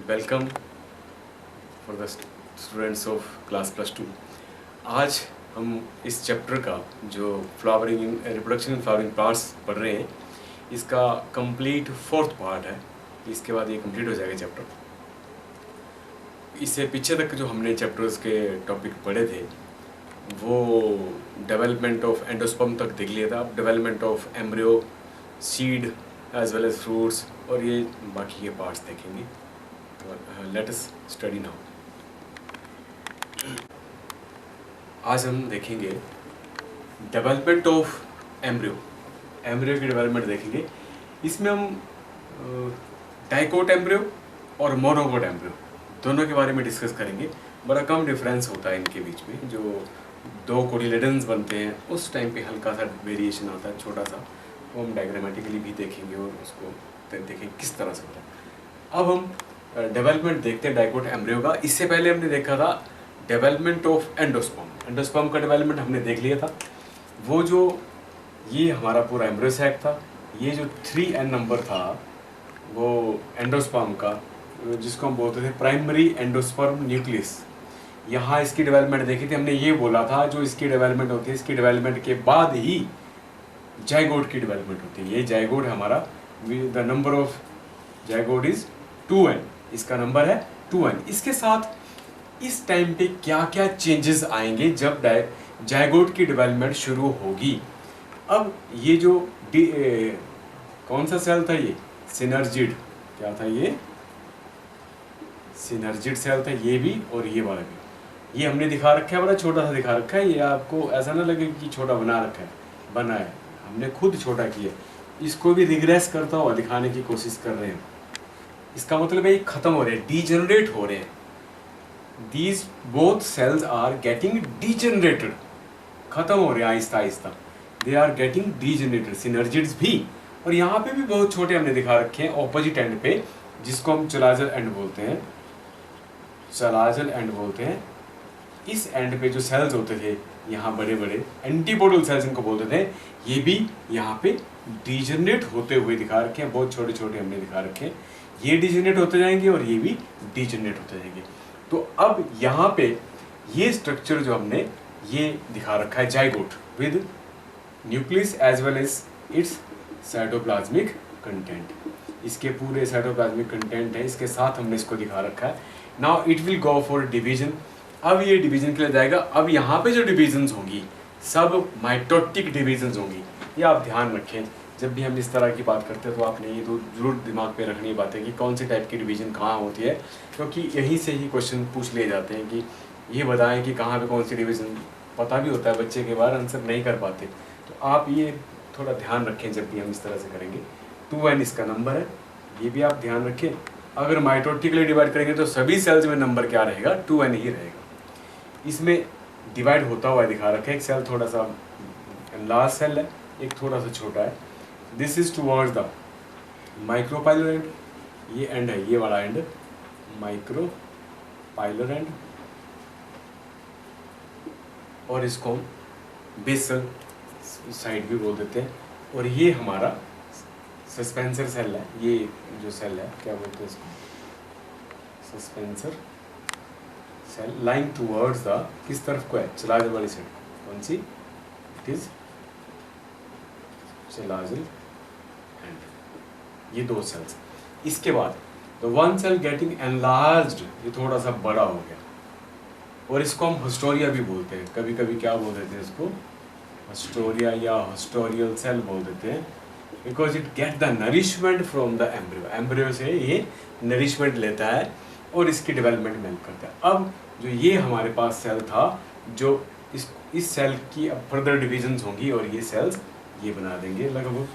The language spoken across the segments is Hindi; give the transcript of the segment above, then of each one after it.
Welcome for the students of class +2। आज हम इस चैप्टर का जो flowering in reproduction in flowering plants पढ़ रहे हैं, इसका कंप्लीट 4th पार्ट है। इसके बाद ये कंप्लीट हो जाएगा चैप्टर। इससे पीछे तक जो हमने चैप्टर्स के टॉपिक पढ़े थे वो डेवलपमेंट ऑफ एंडोस्पर्म तक देख लिया था। अब development of embryo, seed as well as fruits और ये बाकी के पार्ट्स देखेंगे। Let us study now. आज हम देखेंगे डेवलपमेंट ऑफ एम्ब्रियो। एम्ब्रियो की डेवलपमेंट देखेंगे। इसमें हम डाइकोट एम्ब्रियो और मोनोकोट एम्ब्रियो दोनों के बारे में डिस्कस करेंगे। बड़ा कम डिफरेंस होता है इनके बीच में। जो दो कोटिलेडन्स बनते हैं उस टाइम पे हल्का सा वेरिएशन आता है, छोटा सा। वो हम डायग्रामेटिकली भी देखेंगे और उसको देखेंगे किस तरह से होता है। अब हम डेवलपमेंट देखते हैं डाइकोट एम्ब्रियो का। इससे पहले हमने देखा था डेवलपमेंट ऑफ एंडोस्पर्म। एंडोस्पर्म का डेवलपमेंट हमने देख लिया था। वो जो ये हमारा पूरा एम्ब्रियो सैक था, ये जो 3N नंबर था वो एंडोस्पर्म का, जिसको हम बोलते थे प्राइमरी एंडोस्पर्म न्यूक्लियस। यहाँ इसकी डेवलपमेंट देखी थी हमने। ये बोला था जो इसकी डेवलपमेंट होती है, इसकी डेवलपमेंट के बाद ही जाइगोट की डेवलपमेंट होती है। ये जाइगोट है हमारा। The number of zygote is 2N। इसका नंबर है 2N। इसके साथ इस टाइम पे क्या क्या चेंजेस आएंगे जब जाइगोट की डेवलपमेंट शुरू होगी। अब ये जो कौन सा सेल था, ये सिनर्जिड। क्या था ये? सिनर्जिड सेल था, ये भी और ये वाला भी। ये हमने दिखा रखा है, बड़ा छोटा सा दिखा रखा है। ये आपको ऐसा ना लगे कि छोटा बना रखा है, बना है हमने खुद छोटा किया। इसको भी रिग्रेस करता हुआ दिखाने की कोशिश कर रहे हैं। इसका मतलब है ये खत्म हो रहे हैं, डीजनरेट हो रहे हैं। These both cells are getting degenerated, खत्म हो रहे हैं आहिस्ता आहिस्ता। They are getting degenerated, synergids भी। और यहाँ पे भी बहुत छोटे हमने दिखा रखे हैं ऑपोजिट एंड पे, जिसको हम चलाजल एंड बोलते हैं। चलाजल एंड बोलते हैं। इस एंड पे जो सेल्स होते थे यहाँ बड़े बड़े एंटीपोडल सेल्स इनको बोलते थे, ये भी यहाँ पे डीजनरेट होते हुए दिखा रखे हैं। बहुत छोटे छोटे हमने दिखा रखे हैं। ये डीजनरेट होते जाएंगे और ये भी डीजनरेट होते जाएंगे। तो अब यहाँ पे ये स्ट्रक्चर जो हमने ये दिखा रखा है, zygote with nucleus as well as its cytoplasmic content. इसके पूरे साइटोप्लाज्मिक कंटेंट है, इसके साथ हमने इसको दिखा रखा है। Now it will go for division. अब ये डिवीजन के लिए जाएगा। अब यहाँ पे जो डिवीजन्स होंगी सब माइटोटिक डिवीजन्स होंगी। ये आप ध्यान रखें, जब भी हम इस तरह की बात करते हैं तो आपने ये तो जरूर दिमाग पे रखनी बात है कि कौन सी टाइप की डिवीजन कहाँ होती है, क्योंकि यहीं से ही क्वेश्चन पूछ लिए जाते हैं कि ये बताएं कि कहाँ पे कौन सी डिवीजन। पता भी होता है बच्चे के बार, आंसर नहीं कर पाते। तो आप ये थोड़ा ध्यान रखें जब भी हम इस तरह से करेंगे। 2N इसका नंबर है, ये भी आप ध्यान रखें। अगर माइटोटिकली डिवाइड करेंगे तो सभी सेल्स में नंबर क्या रहेगा? 2N ही रहेगा। इसमें डिवाइड होता हुआ दिखा रखा है। एक सेल थोड़ा सा लार्ज सेल है, एक थोड़ा सा छोटा है। This is towards the micropylar and. ये एंड है, ये वाला एंड माइक्रोपाइलर एंड, और इसको हम बेसल साइड भी बोल देते हैं। और ये हमारा सस्पेंसर सेल है। ये जो सेल है क्या बोलते हैं इसको? Suspensor cell lying towards the, किस तरफ को है? चलाजल वाली साइड। कौन सी? It is chalazal end. ये दो सेल्स। इसके बाद the one cell getting enlarged, ये थोड़ा सा बड़ा हो गया, और इसको हम हिस्टोरिया भी बोलते हैं। कभी कभी क्या बोल देते हैं इसको? हिस्टोरिया या हिस्टोरियल सेल बोल देते हैं, because it get the nourishment from the embryo. Embryo से ये नरिशमेंट लेता है और इसकी डेवलपमेंट में हेल्प करता है। अब जो ये हमारे पास सेल था, जो इस सेल की अब फर्दर डिविजन्स होंगी और ये सेल्स ये बना देंगे। लगभग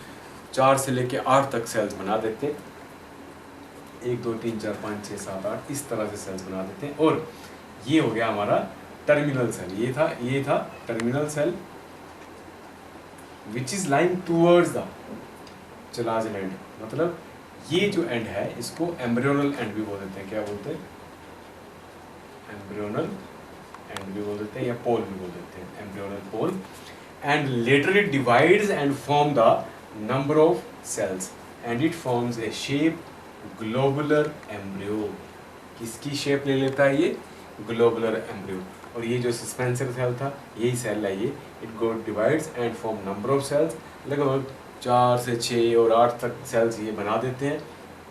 4 से लेके 8 तक सेल्स बना देते हैं। 1 2 3 4 5 6 7 8 इस तरह से सेल्स बना देते हैं। और ये हो गया हमारा टर्मिनल सेल। ये था terminal cell which is lying towards the chalazal end. मतलब ये जो एंड है इसको एम्ब्रियोनल एंड भी बोल देते हैं। क्या बोलते हैं? एम्ब्रियोनल एंड भी बोल देते हैं, या पोल भी बोल देते हैं, embryonal pole. And later it divides and form the number of cells and it forms a shape globular embryo. किसकी शेप ले लेता है ये? Globular embryo. और ये जो सस्पेंसर सेल था यही सेल है ये, it go divides and form number of cells, लगभग 4 से 6 और 8 तक सेल्स ये बना देते हैं,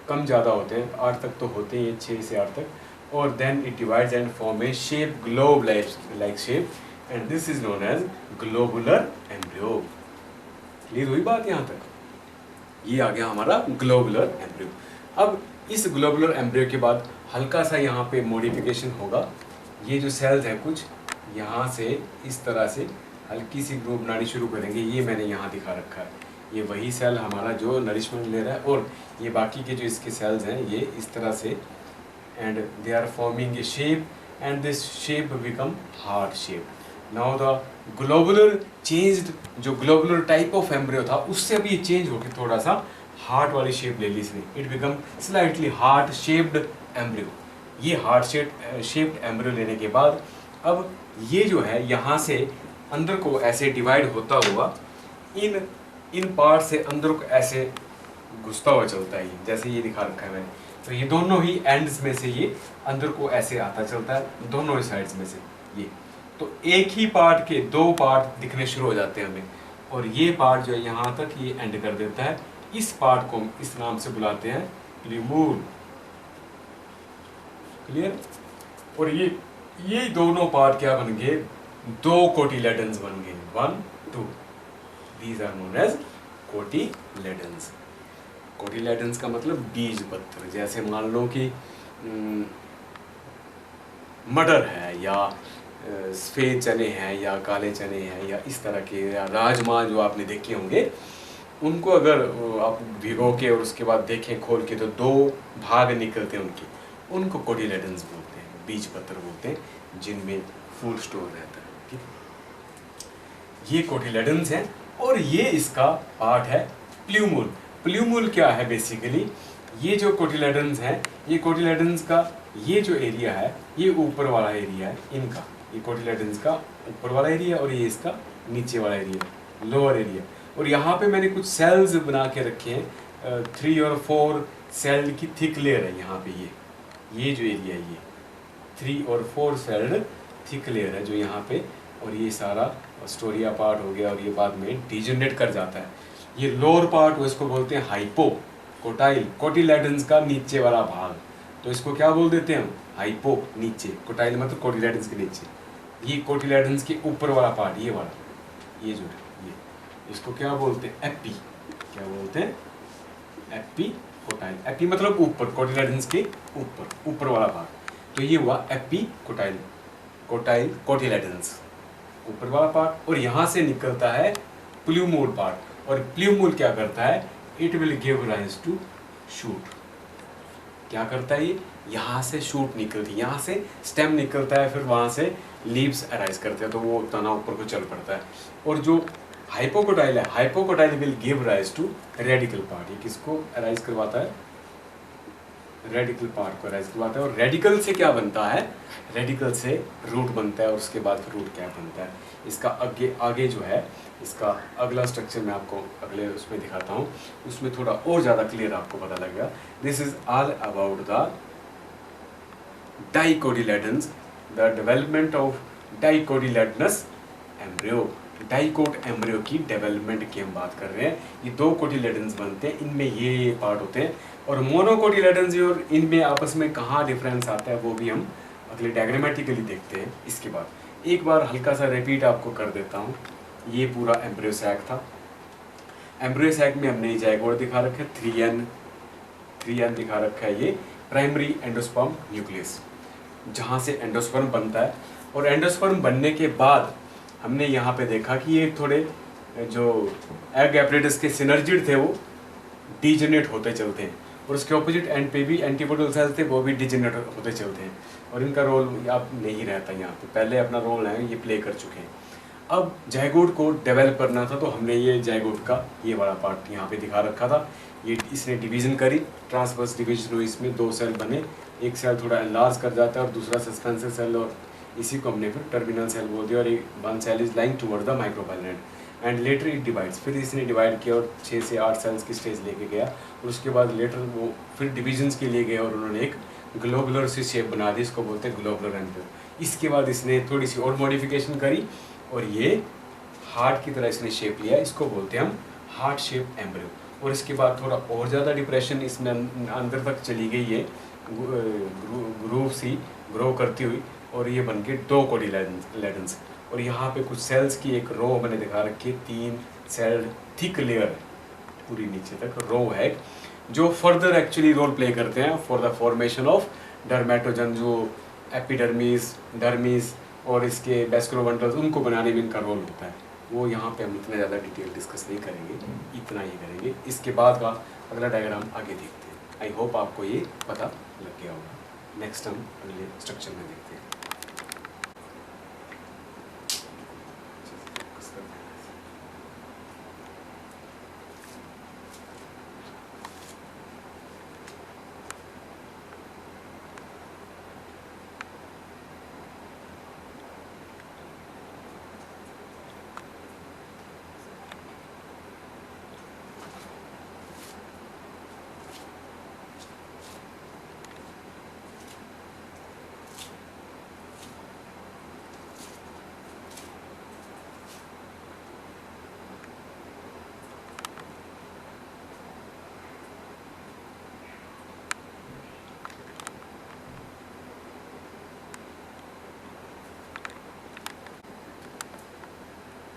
कम ज़्यादा होते हैं, 8 तक तो होते हैं, 6 से 8 तक। और then it divides and form a shape, globe like shape, and this is known as globular embryo. Clear हुई बात यहाँ तक? ये आ गया हमारा ग्लोबुलर एम्ब्रियो। अब इस ग्लोबुलर एम्ब्रियो के बाद हल्का सा यहाँ पे मॉडिफिकेशन होगा। ये जो सेल्स हैं कुछ यहाँ से इस तरह से हल्की सी ग्रुप बनानी शुरू करेंगे। ये मैंने यहाँ दिखा रखा है, ये वही सेल हमारा जो नरिशमेंट ले रहा है, और ये बाकी के जो इसके सेल्स हैं ये इस तरह से, and they are forming a shape, and this shape become heart shape. Now the globular changed, जो ग्लोबुलर टाइप ऑफ एम्ब्रियो था उससे अभी चेंज होकर थोड़ा सा हार्ट वाली शेप ले ली इसने, it become slightly heart shaped embryo. ये हार्ट शेप्ड एम्ब्रियो लेने के बाद अब ये जो है यहाँ से अंदर को ऐसे डिवाइड होता हुआ इन पार्ट से अंदर को ऐसे घुसता हुआ चलता है, जैसे ये दिखा रखा है मैंने। तो ये दोनों ही एंड्स में से ये अंदर को ऐसे आता चलता है, दोनों ही साइड्स में से ये। तो एक ही पार्ट के 2 पार्ट दिखने शुरू हो जाते हैं हमें, और ये पार्ट जो है यहाँ तक ये एंड कर देता है। इस पार्ट को इस नाम से बुलाते हैं प्ल्यूमूल। क्लियर? और ये दोनों पार्ट क्या बन गए? 2 कोटिलेडन्स बन गए, 1 2। These are known as cotyledons. Cotyledons का मतलब बीज पत्र। जैसे मान लो कि मटर है, या सफ़ेद चने हैं, या काले चने हैं, या इस तरह के, या राजमा जो आपने देखे होंगे, उनको अगर आप भिगो के और उसके बाद देखें खोल के तो 2 भाग निकलते हैं उनको कोटिलेडन्स बोलते हैं, बीज पत्र बोलते हैं, जिनमें फूड स्टोर रहता है। ठीक है, ये कोटिलेडन्स हैं। और ये इसका पार्ट है प्ल्यूमूल। प्ल्यूमूल क्या है? बेसिकली ये जो कोटिलेडन्स हैं, ये कोटिलेडन्स का ये जो एरिया है, ये ऊपर वाला एरिया है इनका, ये कोटिलेडन्स का ऊपर वाला एरिया, और ये इसका नीचे वाला एरिया, लोअर एरिया। और यहाँ पे मैंने कुछ सेल्स बना के रखे हैं, 3 और 4 सेल की थिक लेयर है यहाँ पे। ये जो एरिया है ये 3 और 4 सेल्ड थिक लेयर है जो यहाँ पे, और ये सारा स्टोरिया पार्ट हो गया, और ये बाद में डिजेनरेट कर जाता है। ये लोअर पार्ट वो इसको बोलते हैं हाइपो कोटाइल, कोटिलेडन्स का नीचे वाला भाग, तो इसको क्या बोल देते हैं हम? हाइपो, नीचे, कोटाइल मतलब कोटिलेडन्स के नीचे। ये कोटिलेडन्स के ऊपर वाला पार्ट, ये वाला, ये जो ये, इसको क्या बोलते हैं? एपी। क्या बोलते हैं? AP quartile. एपी मतलब ऊपर, कोटिलेडन्स के ऊपर वाला भाग। तो ये हुआ एपी कोटाइल, कोटिलेडन्स ऊपर वाला पार्ट। और यहाँ से निकलता है प्ल्यूमूल पार्ट, और प्ल्यूमूल क्या करता है? It will give rise to shoot. क्या करता है ये? यहाँ से शूट निकलती है, यहाँ से स्टेम निकलता है, फिर वहाँ से लीव्स अराइज करते हैं, तो वो तना ऊपर को चल पड़ता है। और जो हाइपोकोटाइल है, hypocotyl will give rise to radical part. ये किसको अराइज करवाता है? रेडिकल पार्ट को अराइज करवाता है। और रेडिकल से क्या बनता है? रेडिकल से रूट बनता है, और उसके बाद फिर रूट कैप बनता है। इसका आगे जो है, इसका अगला स्ट्रक्चर मैं आपको अगले उसमें दिखाता हूँ, उसमें थोड़ा और ज़्यादा क्लियर आपको पता लगेगा। This is all about the dicotyledons, the development of dicotyledonous embryo. Dicot embryo की डेवलपमेंट की हम बात कर रहे हैं। ये 2 कोटिलेडन्स बनते हैं, इनमें ये पार्ट होते हैं। और मोनोकोटिलेडन्स और इनमें आपस में कहाँ डिफरेंस आता है वो भी हम अगले डायग्रामेटिकली देखते हैं। इसके बाद एक बार हल्का सा रिपीट आपको कर देता हूँ। ये पूरा एम्ब्रियो सैक था। एम्ब्रियो सैक में हमने जाइगोट दिखा रखा है, 3N दिखा रखा है। ये प्राइमरी एंडोस्पर्म न्यूक्लियस, जहाँ से एंडोस्पर्म बनता है। और एंडोस्पर्म बनने के बाद हमने यहाँ पे देखा कि ये थोड़े जो एग एपरेटस के सिनर्जिड थे वो डिजेनरेट होते चलते हैं, और उसके ऑपोजिट एंड पे भी एंटीपोडल सेल्स थे, वो भी डिजेनरेट होते चलते हैं, और इनका रोल अब नहीं रहता यहाँ पे। पहले अपना रोल है ये प्ले कर चुके हैं। अब जाइगोट को डेवलप करना था, तो हमने ये जाइगोट का ये वाला पार्ट यहाँ पे दिखा रखा था। ये इसने डिवीजन करी, ट्रांसवर्स डिवीजन हुई, इसमें 2 सेल बने, एक सेल थोड़ा एनलार्ज कर जाता है और दूसरा सस्पेंसर सेल, और इसी को हमने फिर टर्मिनल सेल बोल दिया। और एक 1 cell is lying toward the micropylar end later it divides. फिर इसने डिवाइड किया और 6 से 8 सेल्स की स्टेज लेके गया, और उसके बाद लेटर वो फिर डिविजन्स के लिए गए, और उन्होंने एक ग्लोबुलर सी शेप बना दी, इसको बोलते हैं ग्लोबुलर एम्ब्रियो। इसके बाद इसने थोड़ी सी और मॉडिफिकेशन करी और ये हार्ट की तरह इसने शेप लिया, इसको बोलते हैं हम हार्ट शेप एम्ब्रियो। और इसके बाद थोड़ा और ज़्यादा डिप्रेशन इसमें अंदर तक चली गई है, ग्रूव सी ग्रो करती हुई, और ये बन के 2 कोटिलेडन्स। और यहाँ पे कुछ सेल्स की एक रो मैंने दिखा रखी है, 3 सेल थिक लेयर है, पूरी नीचे तक रो है, जो फर्दर एक्चुअली रोल प्ले करते हैं for the formation of dermatogen, जो एपिडर्मिस, डर्मिस और इसके वेस्कुलोबंडल्स, उनको बनाने में इनका रोल होता है। वो यहाँ पे हम इतना ज़्यादा डिटेल डिस्कस नहीं करेंगे, इतना ही करेंगे। इसके बाद का अगला डायग्राम आगे देखते हैं। आई होप आपको ये पता लग गया होगा। नेक्स्ट हम अगले स्ट्रक्चर में देखते हैं।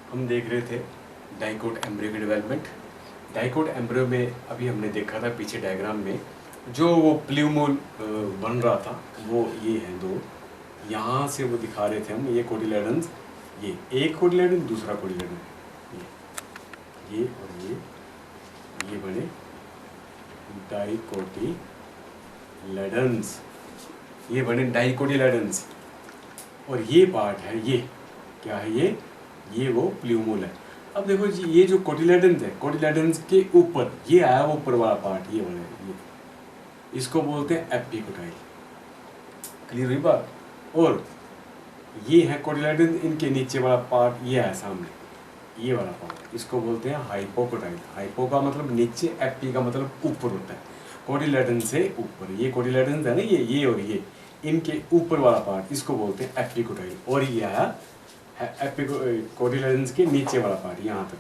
हम देख रहे थे डाइकोट एम्ब्रियो की डेवलपमेंट। डाइकोट एम्ब्रियो में अभी हमने देखा था पीछे डायग्राम में, जो वो प्ल्यूमोल बन रहा था वो ये है 2, यहाँ से वो दिखा रहे थे हम, ये कोटिलेडन्स, ये एक कोटिलेडन, दूसरा कोटिलेडन, ये और ये बने डाइकोटिलेडन्स, ये बने डाइकोटिलेडन्स। और ये पार्ट है, ये क्या है, ये वो प्ल्यूमोल है। अब देखो जी, ये जो कोटिलेडन्स है, कोटिलेडन्स के ऊपर ये आया वो ऊपर वाला पार्ट, ये वाला, ये इसको बोलते हैं एपिकोटाइल। क्लियर हुई बात? और ये है कोटिलेडन, इनके नीचे वाला पार्ट ये है सामने, ये वाला पार्ट, इसको बोलते हैं हाइपोकोटाइल। हाइपो का मतलब नीचे, एपी का मतलब ऊपर होता है, कोटिलेडन से ऊपर। ये कोटिलेडन है ना, ये और ये, इनके ऊपर वाला पार्ट, इसको बोलते हैं एपिकोटाइल। और ये आया कोटिलेडन्स के नीचे वाला पार्ट, यहाँ तक,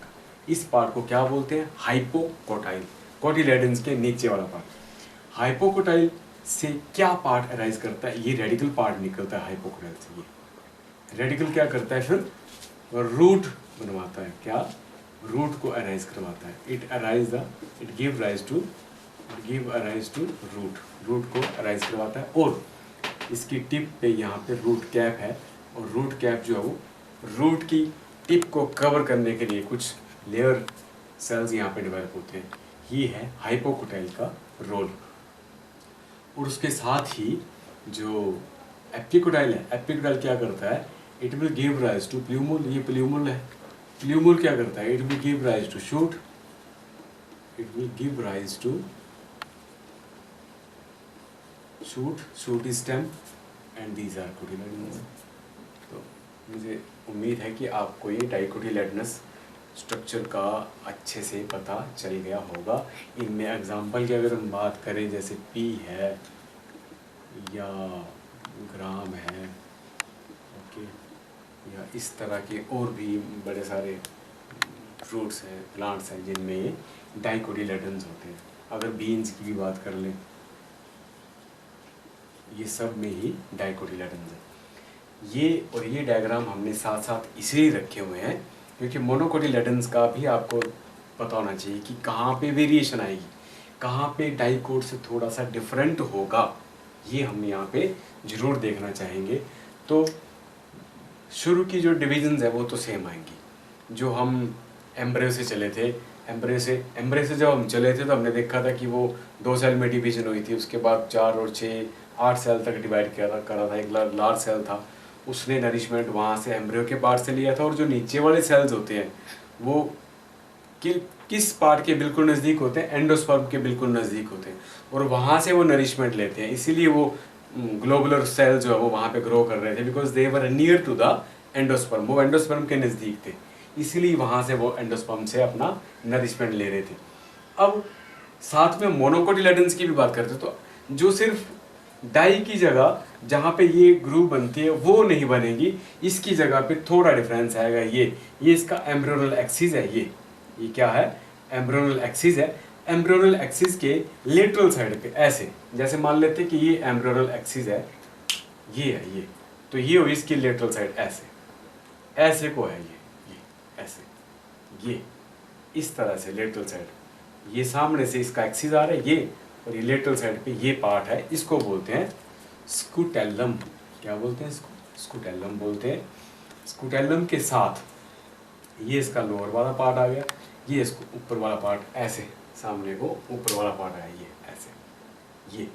इस पार्ट को क्या बोलते हैं, हाइपोकोटाइल। कोटिलेडन्स के नीचे वाला पार्ट। हाइपोकोटाइल से क्या पार्ट अराइज करता है, ये रेडिकल पार्ट निकलता है हाइपोकोटाइल से। ये रेडिकल क्या करता है, फिर रूट बनवाता है, क्या, रूट को अराइज करवाता है। It give arise to root को अराइज करवाता है। और इसकी टिप पे यहाँ पे रूट कैप है, और रूट कैप जो है वो रूट की टिप को कवर करने के लिए कुछ लेयर सेल्स यहाँ पे डेवलप होते हैं। ये है हाइपोकोटाइल का रोल। और उसके साथ ही जो एपिकोटाइल है, एपिकोटाइल क्या करता है, it will give rise to plumule. ये प्ल्यूमोल है, प्ल्यूमोल क्या करता है, it will give rise to shoot, shoot stem, and these are cotyledons. तो मुझे उम्मीद है कि आपको ये डाइकोटिलेडनस स्ट्रक्चर का अच्छे से पता चल गया होगा। इनमें एग्जाम्पल की अगर हम बात करें, जैसे पी है या ग्राम है, ओके, या इस तरह के और भी बड़े सारे फ्रूट्स हैं, प्लांट्स हैं, जिनमें ये डाइकोटिलेडन्स होते हैं। अगर बीन्स की भी बात कर लें, ये सब में ही डाइकोटिलेडन्स है। ये डायग्राम हमने साथ साथ इसलिए रखे हुए हैं क्योंकि मोनोकोटिलेडन्स का भी आपको पता होना चाहिए कि कहाँ पे वेरिएशन आएगी, कहाँ पे डाइकोट से थोड़ा सा डिफरेंट होगा, ये हम यहाँ पे ज़रूर देखना चाहेंगे। तो शुरू की जो डिविजन्स है वो तो सेम आएंगी। जो हम एम्ब्रियो से चले थे, एम्ब्रियो से जब हम चले थे तो हमने देखा था कि वो 2 सेल में डिवीजन हुई थी, उसके बाद 4 और 6 8 सेल तक डिवाइड करा था। एक लार्ज सेल था, उसने नरिशमेंट वहाँ से एम्ब्रियो के पार्ट से लिया था। और जो नीचे वाले सेल्स होते हैं वो किस पार्ट के बिल्कुल नज़दीक होते हैं, एंडोस्पर्म के बिल्कुल नज़दीक होते हैं, और वहाँ से वो नरिशमेंट लेते हैं। इसीलिए वो ग्लोबुलर सेल जो है वो वहाँ पे ग्रो कर रहे थे, because they were near to the endosperm, वो एंडोस्पर्म के नज़दीक थे, इसीलिए वहाँ से वो एंडोस्पर्म से अपना नरिशमेंट ले रहे थे। अब साथ में मोनोकोटिलेडन्स की भी बात करते हैं, तो जो सिर्फ डाई की जगह जहाँ पे ये ग्रूव बनती है वो नहीं बनेगी, इसकी जगह पे थोड़ा डिफरेंस आएगा। ये इसका एम्ब्रियोनल एक्सिस है। ये क्या है? एम्ब्रियोनल एक्सिस है। एम्ब्रियोनल एक्सिस के लेटरल साइड पे ऐसे, जैसे मान लेते हैं कि ये एम्ब्रियोनल एक्सिस है, ये है ये, तो ये हुई इसकी लेटरल साइड, ऐसे को है ये ऐसे, ये इस तरह से लेटरल साइड, ये सामने से इसका एक्सिस आ रहा है ये, और ये लेटरल साइड पे ये पार्ट है, इसको बोलते हैं स्कूटेलम। क्या बोलते हैं इसको? स्कूटेलम बोलते हैं। स्कूटेलम के साथ ये इसका लोअर वाला पार्ट आ गया, ये इसको ऊपर वाला पार्ट, ऐसे सामने को ऊपर वाला पार्ट आया ये ऐसे। ये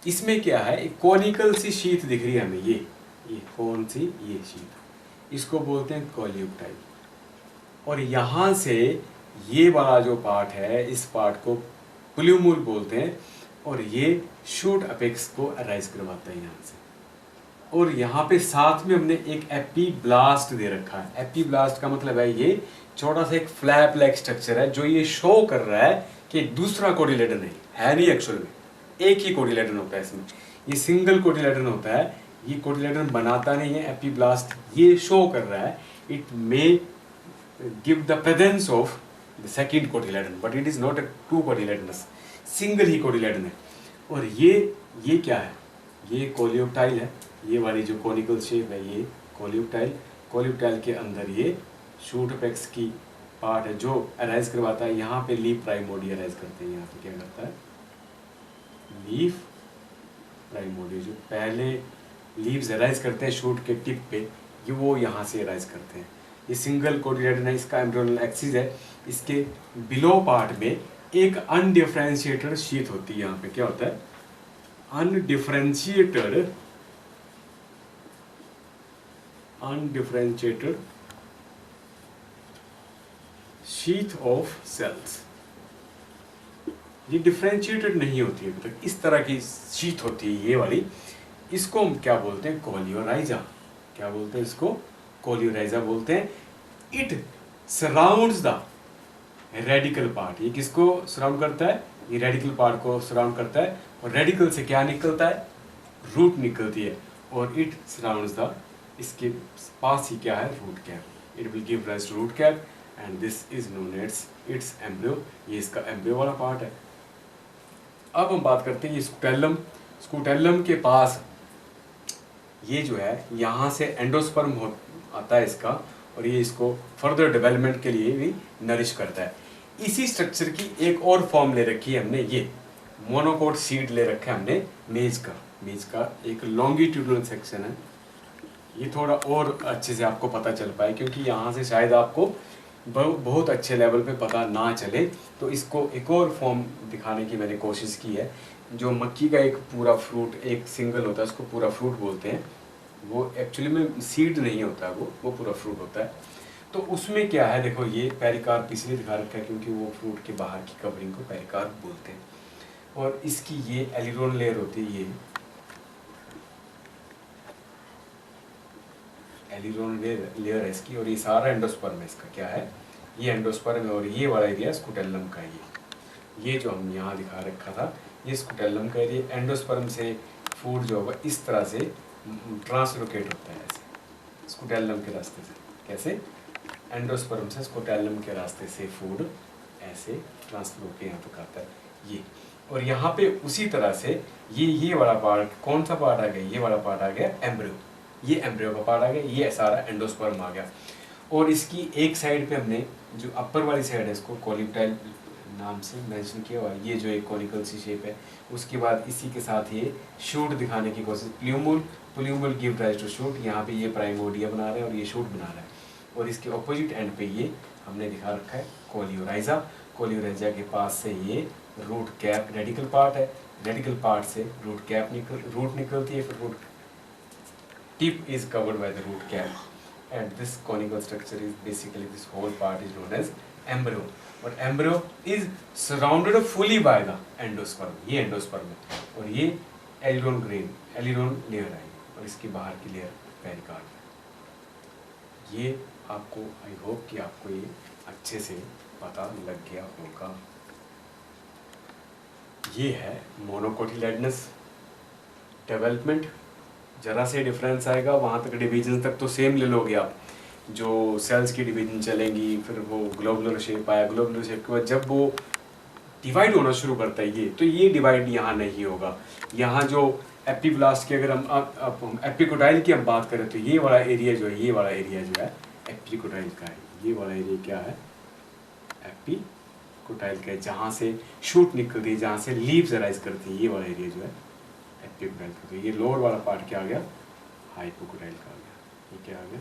इसमें क्या है, एक कॉनिकल सी शीथ दिख रही है हमें, ये कौन सी? ये शीथ, इसको बोलते हैं कोलियोटाइल। और यहाँ से ये वाला जो पार्ट है, इस पार्ट को प्लूमूल बोलते हैं, और ये शूट अपेक्स को अराइज करवाता है यहाँ से। और यहाँ पे साथ में हमने एक एपीब्लास्ट दे रखा है। एपीब्लास्ट का मतलब है ये छोटा सा एक फ्लैप लाइक स्ट्रक्चर है, जो ये शो कर रहा है कि दूसरा कोटिलेडन है नहीं, एक्चुअल में एक ही कोटिलेडन होता है इसमें, ये सिंगल कोटिलेडन होता है, ये कोटिलेडन बनाता नहीं है। एपीब्लास्ट ये शो कर रहा है it may give the presence of the second cotyledon, but it is not a two cotyledons, single ही कोटिलेडन है। और ये क्या है? ये कोलियोटाइल है, ये वाली जो कोनिकल शेप है ये कोलियोटाइल। कोलियोटाइल के अंदर ये शूट अपेक्स की पार्ट है जो अराइज करवाता है। यहाँ पे लीफ प्राइमोर्डिया अराइज करते हैं। यहाँ पे क्या करता है? लीफ प्राइमोर्डिया, जो पहले लीव्स अराइज करते हैं शूट के टिप पे, ये वो यहाँ से अराइज करते हैं। ये सिंगल कोटिलेडन है, इसका एम्ब्रियोनल एक्सिस है। इसके बिलो पार्ट में एक अनडिफरेंशिएटेड शीथ होती है। यहाँ पे क्या होता है? Undifferentiated sheath of cells. ये डिफरेंशिएटेड नहीं होती है अभी तक, इस तरह की शीथ होती है ये वाली। इसको हम क्या बोलते हैं? कोलियोराइजा। क्या बोलते हैं इसको? कोलियोराइजा बोलते हैं। It surrounds the radical part. ये किसको सराउंड करता है? ये रेडिकल पार्ट को सराउंड करता है। और रेडिकल से क्या निकलता है? रूट निकलती है। और इट सराउंड्स द, इसके पास ही क्या है? Root cap. It will give rise to root cap and this is known as its embryo. ये इसका एम्ब्रियो वाला पार्ट है। अब हम बात करते हैं ये स्कूटेलम। स्कूटेलम के पास ये जो है यहाँ से एंडोस्पर्म आता है इसका, और ये इसको फर्दर डेवलपमेंट के लिए भी नरिश करता है। इसी स्ट्रक्चर की एक और फॉर्म ले रखी है हमने, ये मोनोकोट सीड ले रखा है हमने मेज का एक लॉन्गिट्यूडनल सेक्शन है। ये थोड़ा और अच्छे से आपको पता चल पाए, क्योंकि यहाँ से शायद आपको बहुत अच्छे लेवल पे पता ना चले, तो इसको एक और फॉर्म दिखाने की मैंने कोशिश की है। जो मक्की का एक पूरा फ्रूट एक सिंगल होता है, उसको पूरा फ्रूट बोलते हैं। वो एक्चुअली में सीड नहीं होता है, वो पूरा फ्रूट होता है। तो उसमें क्या है, देखो ये पेरिकार्प इसलिए दिखा रखा है क्योंकि वो फ्रूट के बाहर की कवरिंग को पेरिकार्प बोलते हैं। और इसकी ये एलिरोन लेयर होती है, ये एलिरोन लेयर है इसकी, और ये सारा एंडोस्पर्म है इसका। क्या है? ये एंडोस्पर्म है। और ये वाला एरिया स्कूटेलम का है। ये जो हम यहाँ दिखा रखा था, ये स्कूटेलम का एरिया। एंडोस्पर्म से फूड जो होगा इस तरह से ट्रांसलोकेट होता है, ऐसे स्कूटेलम के रास्ते से। कैसे? एंडोस्पर्म से स्कूटेलम के रास्ते से फूड ऐसे ट्रांसलोकेट यहाँ तक आता है ये। और यहाँ पे उसी तरह से ये वाला पार्ट, कौन सा पार्ट आ गया? ये वाला पार्ट आ गया एम्ब्रियो। ये एम्ब्रियो का पार्ट आ गया, ये सारा एंडोस्पर्म आ गया। और इसकी एक साइड पे हमने जो अपर वाली साइड है, इसको कोलियोटाइल नाम से मेंशन किया हुआ है। ये जो एक कॉनिकल सी शेप है, उसके बाद इसी के साथ ये शूट दिखाने की कोशिश, plumule give rise to shoot. यहाँ पे ये प्राइमोर्डिया बना रहा है और ये शूट बना रहा है। और इसके ऑपोजिट एंड पे ये हमने दिखा रखा है कोलियोराइजा। कोलियोराइजा के पास से ये रूट कैप रेडिकल पार्ट है। रेडिकल पार्ट से रूट कैप रूट निकलती है, फिर root tip is covered by the root cap. And this conical structure is basically, this whole part is known as embryo. But embryo is surrounded fully by the endosperm. ये endosperm है। और ये एलिरोन लेयर है, और इसकी बाहर की लेयर पेरिकार्प है। ये आपको, आई होप कि आपको ये अच्छे से पता लग गया होगा। ये है मोनोकोटिलेडनस, डेवलपमेंट जरा से डिफरेंस आएगा, वहाँ तक डिवीजन तक तो सेम ले लोगे आप, जो सेल्स की डिवीजन चलेंगी, फिर वो ग्लोबुलर शेप आया, ग्लोबुलर शेप के बाद जब वो डिवाइड होना शुरू करता है ये, तो ये डिवाइड यहाँ नहीं होगा। यहाँ जो एपिब्लास्ट की अगर हम एपिकोटाइल की हम बात करें तो ये वाला एरिया जो है, ये वाला एरिया जो है एपिकोटाइल का है, ये वाला एरिया क्या है, एपिकोटाइल का है, जहाँ से शूट निकलती है, जहाँ से लीव्स राइज करती है, ये वाला एरिया जो है एपिकोटाइल का। तो ये लोअर वाला पार्ट क्या आ गया, हाइपोकोटाइल का आ गया। ये क्या आ गया,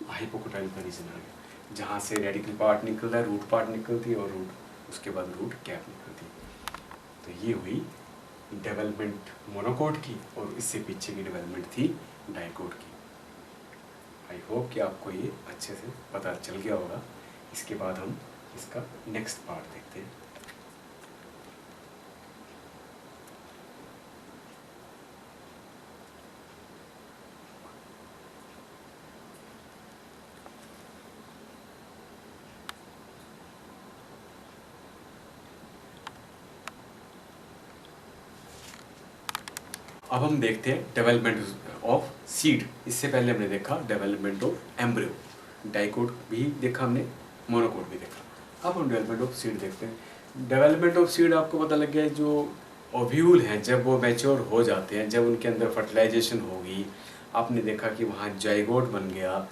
हाइपोकोटाइल का रीजन आ गया, जहाँ से रेडिकल पार्ट निकलता है, रूट पार्ट निकलती है, और रूट उसके बाद रूट कैप निकलती है। तो ये हुई डेवलपमेंट मोनोकोट की, और इससे पीछे की डेवलपमेंट थी डाइकोट की। आई होप कि आपको ये अच्छे से पता चल गया होगा। इसके बाद हम इसका नेक्स्ट पार्ट देखते हैं। अब हम देखते हैं डेवलपमेंट ऑफ सीड। इससे पहले हमने देखा डेवलपमेंट ऑफ एम्ब्रियो, डाइकोट भी देखा हमने, मोनोकोट भी देखा। अब हम डेवलपमेंट ऑफ सीड देखते हैं। डेवलपमेंट ऑफ सीड आपको पता लग गया है, जो ओव्यूल हैं जब वो मैच्योर हो जाते हैं, जब उनके अंदर फर्टिलाइजेशन होगी, आपने देखा कि वहाँ जाइगोट बन गया,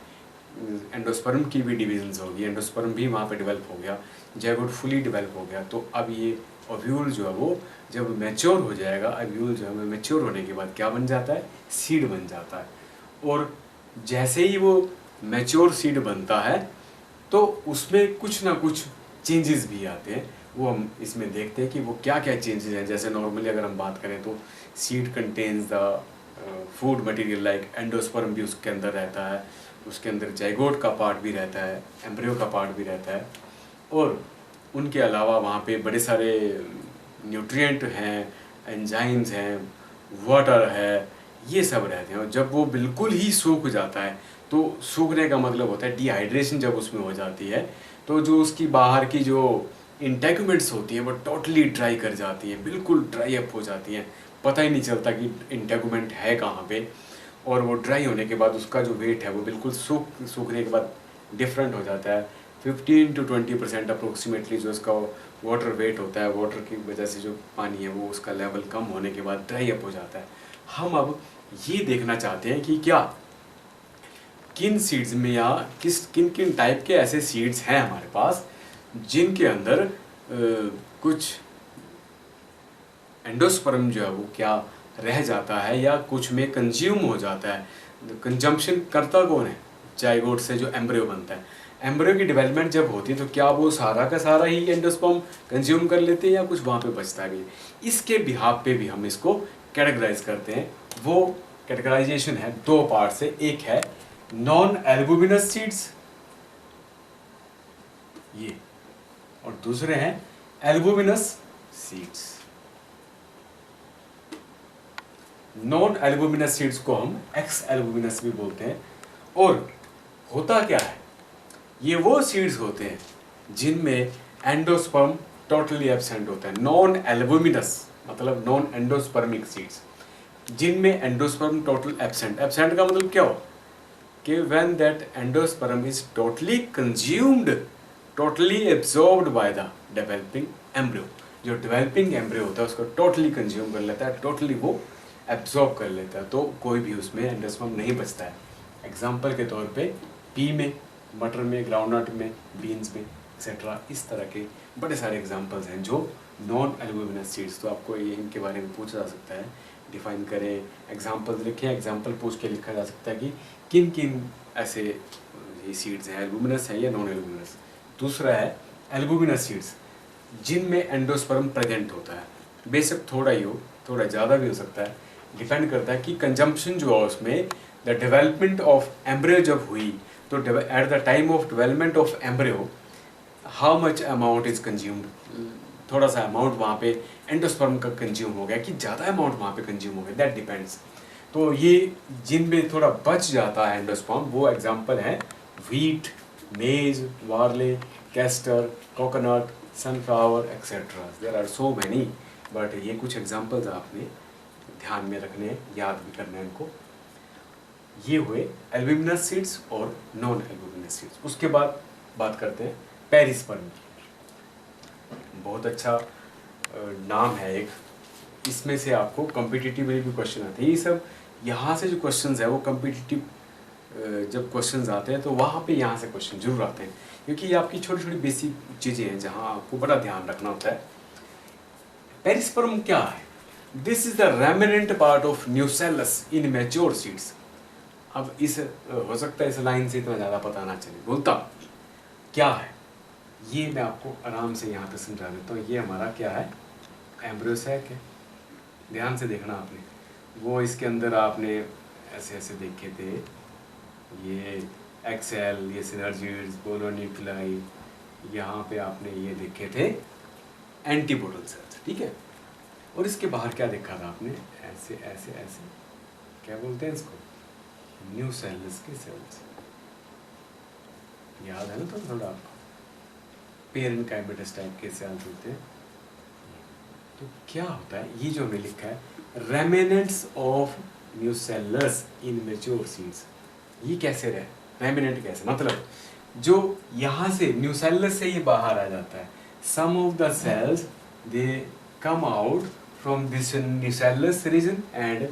एंडोस्पर्म की भी डिविजन्स होगी, एंडोस्पर्म भी वहाँ पे डेवलप हो गया, जाइगोट फुली डेवलप हो गया। तो अब ये ओव्यूल जो है वो जब मैच्योर हो जाएगा, ओव्यूल जो है मैच्योर होने के बाद क्या बन जाता है, सीड बन जाता है। और जैसे ही वो मैच्योर सीड बनता है तो उसमें कुछ ना कुछ चेंजेस भी आते हैं, वो हम इसमें देखते हैं कि वो क्या क्या चेंजेस हैं। जैसे नॉर्मली अगर हम बात करें तो seed contains the food material like endosperm भी उसके अंदर रहता है, उसके अंदर जाइगोट का पार्ट भी रहता है, एम्ब्रियो का पार्ट भी रहता है, और उनके अलावा वहाँ पे बड़े सारे न्यूट्रिएंट हैं, एंजाइम्स हैं, वाटर है, ये सब रहते हैं। और जब वो बिल्कुल ही सूख जाता है, तो सूखने का मतलब होता है डिहाइड्रेशन जब उसमें हो जाती है, तो जो उसकी बाहर की जो इंटेगुमेंट्स होती हैं वो टोटली ड्राई कर जाती हैं, बिल्कुल ड्राई अप हो जाती हैं, पता ही नहीं चलता कि इंटेगुमेंट है कहाँ पे। और वो ड्राई होने के बाद उसका जो वेट है वो बिल्कुल सूखने के बाद डिफरेंट हो जाता है। 15 to 20% अप्रोक्सीमेटली जो उसका वाटर वेट होता है, वाटर की वजह से जो पानी है वो उसका लेवल कम होने के बाद ड्राई अप हो जाता है। हम अब ये देखना चाहते हैं कि क्या किन सीड्स में या किन किन टाइप के ऐसे सीड्स हैं हमारे पास जिनके अंदर कुछ एंडोस्पर्म जो है वो क्या रह जाता है या कुछ में कंज्यूम हो जाता है। कंजम्पशन करता कौन है, जाइगोट से जो एम्ब्रियो बनता है। एम्ब्रियो की डेवलपमेंट जब होती है तो क्या वो सारा का सारा ही एंडोस्पर्म कंज्यूम कर लेते हैं या कुछ वहाँ पे बचता भी है। इसके बिहाफ पे भी हम इसको कैटेगराइज करते हैं। वो कैटेगराइजेशन है दो पार्ट से, एक है नॉन एल्बुमिनस सीड्स ये, और दूसरे हैं albuminous seeds. Non albuminous seeds को हम एक्स एल्बुमिनस भी बोलते हैं। और होता क्या है, ये वो सीड्स होते हैं जिनमें एंडोस्पर्म टोटली एब्सेंट होता है। नॉन एल्बुमिनस मतलब नॉन एंडोस्पर्मिक सीड्स जिनमें एंडोस्पर्म टोटल एब्सेंट। एब्सेंट का मतलब क्या हो कि when that endosperm is totally consumed, totally absorbed by the developing embryo. जो डेवलपिंग एम्ब्रियो होता है उसको टोटली कंज्यूम कर लेता है, टोटली वो एब्जॉर्ब कर लेता है, तो कोई भी उसमें एंडोस्पर्म नहीं बचता है। एग्जाम्पल के तौर पे पी में, मटर में, ग्राउंडनट में, बीन्स में एक्सेट्रा, इस तरह के बड़े सारे एग्जाम्पल्स हैं जो नॉन एल्बुमिनस सीड्स। तो आपको ये इनके बारे में पूछा जा सकता है, डिफाइन करें, एग्जाम्पल्स लिखें, एग्जाम्पल पूछ के लिखा जा सकता है कि किन किन ऐसे ये सीड्स हैं, एल्बुमिनस है या नॉन एल्बुमिनस। दूसरा है एल्बुमिनस सीड्स जिनमें एंडोस्पर्म प्रेजेंट होता है, बेशक थोड़ा ही हो, थोड़ा ज़्यादा भी हो सकता है, डिपेंड करता है कि कंजम्पशन जो है उसमें द डेवलपमेंट ऑफ एम्ब्रियो जब हुई तो at the time of development of embryo how much amount is consumed, थोड़ा सा अमाउंट वहाँ पे एंडोस्पर्म का कंज्यूम हो गया कि ज़्यादा अमाउंट वहाँ पे कंज्यूम हो गया, दैट डिपेंड्स। तो ये जिनमें थोड़ा बच जाता है एंडोस्पर्म वो एग्जांपल हैं wheat, maize, barley, castor, coconut, sunflower etcetera. There are so many, but ये कुछ एग्जांपल्स आपने ध्यान में रखने हैं, याद भी करना है इनको। ये हुए एल्ब्यूमिनस सीड्स और नॉन एल्ब्यूमिनस सीड्स। उसके बाद बात करते हैं पेरिस्पर्म की। बहुत अच्छा नाम है एक, इसमें से आपको कॉम्पिटिटिव में भी क्वेश्चन आते हैं। ये सब यहाँ से जो क्वेश्चंस है वो कॉम्पिटिटिव जब क्वेश्चंस आते हैं तो वहाँ पे यहाँ से क्वेश्चन जरूर आते हैं, क्योंकि ये आपकी छोटी छोटी बेसिक चीज़ें हैं जहाँ आपको बड़ा ध्यान रखना होता है। पेरिस्पर्म क्या है? This is the remnant part of nucellus in mature seeds. अब इस हो सकता है इस लाइन से इतना ज़्यादा पता ना चले, बोलता क्या है ये मैं आपको आराम से यहाँ पे समझा देता हूँ। ये हमारा क्या है? एम्ब्रियो सैक है। ध्यान से देखना आपने, वो इसके अंदर आपने ऐसे ऐसे देखे थे, ये एक्सेल, ये सिनर्जिड्स, बोलोन्यूक्लाई, यहाँ पे आपने ये देखे थे एंटीपोडल सेल्स, ठीक है। और इसके बाहर क्या देखा था आपने? ऐसे ऐसे ऐसे, क्या बोलते हैं इसको? न्यूसेलस के सेल्स। याद है ना थोड़ा आपको? पेरेन्काइमेटस टाइप के सेल्स होते हैं। तो क्या होता है ये जो हमें लिखा है, remnants of nucellus in mature seeds. ये कैसे रहे? रेमिनेंट कैसे? मतलब जो यहाँ से न्यूसेलस से ये बाहर आ जाता है, some of the cells they come out from this nucellus region and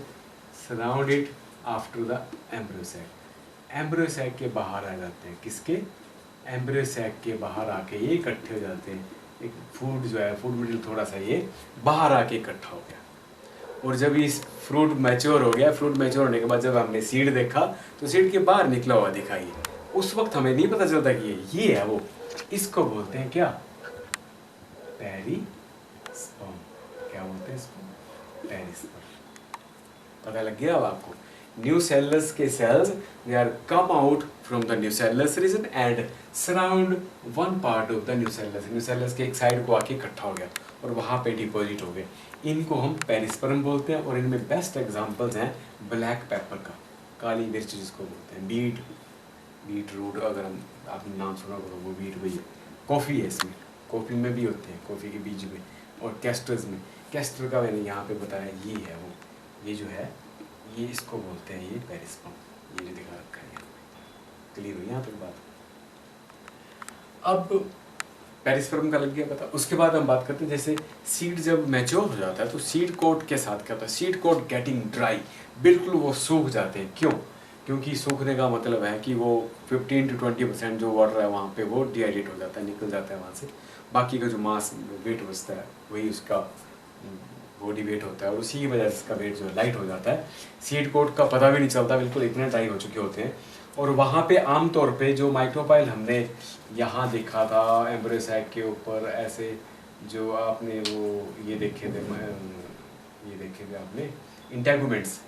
surround it after the embryo sac. Embryo sac के बाहर आ जाते हैं। किसके? एम्ब्रियो सैक के बाहर आके ये इकट्ठे हो जाते हैं। एक फूड जो है, फूड मटेरियल थोड़ा सा ये बाहर आके इकट्ठा हो गया। और जब इस फ्रूट मैच्योर हो गया, फ्रूट मैच्योर होने के बाद जब हमने सीड देखा तो सीड के बाहर निकला हुआ दिखा ये। उस वक्त हमें नहीं पता चलता कि ये है वो। इसको बोलते हैं क्या? पेरिस्पर्म। क्या बोलते हैं इसको? पेरिस्पर्म। पता लग गया अब आपको? न्यूसेलस के cells they are come out from the nucellus region and surround one part of the nucellus. Nucellus के एक साइड को आके इकट्ठा हो गया और वहाँ पे डिपॉजिट हो गए। इनको हम पेरिस्पर्म बोलते हैं। और इनमें बेस्ट एग्जांपल्स हैं ब्लैक पेपर का, काली मिर्च जिसको बोलते हैं, बीट रूट, अगर हम आपने नाम सुना होगा वो बीट वही है। कॉफ़ी है इसमें, कॉफ़ी में भी होते हैं, कॉफ़ी के बीज में। और कैस्टर्स में, कैस्टर का मैंने यहाँ पे बताया, ये है वो, ये जो है ये इसको बोलते हैं ये पेरिस्पर्म। ये जो दिखा रखा है यहाँ पे, क्लियर हुई यहाँ तक बात? अब पेरिस्पर्म का लग गया पता। उसके बाद हम बात करते हैं जैसे सीड जब मैच्योर हो जाता है तो सीड कोट के साथ क्या होता है? सीड कोट गेटिंग ड्राई, बिल्कुल वो सूख जाते हैं। क्यों? क्योंकि सूखने का मतलब है कि वो 15 to 20% जो वाटर है वहाँ पे वो डिहाइड्रेट हो जाता है, निकल जाता है वहाँ से। बाकी का जो मास वेट बचता है वही उसका बॉडी वेट होता है और उसी की वजह से इसका वेट जो है लाइट हो जाता है। सीड कोट का पता भी नहीं चलता, बिल्कुल इतने ड्राई हो चुके होते हैं। और वहाँ पे आमतौर पे जो माइक्रोपाइल हमने यहाँ देखा था एम्ब्रियो सैक के ऊपर, ऐसे जो आपने वो ये देखे थे आपने इंटेगुमेंट्स,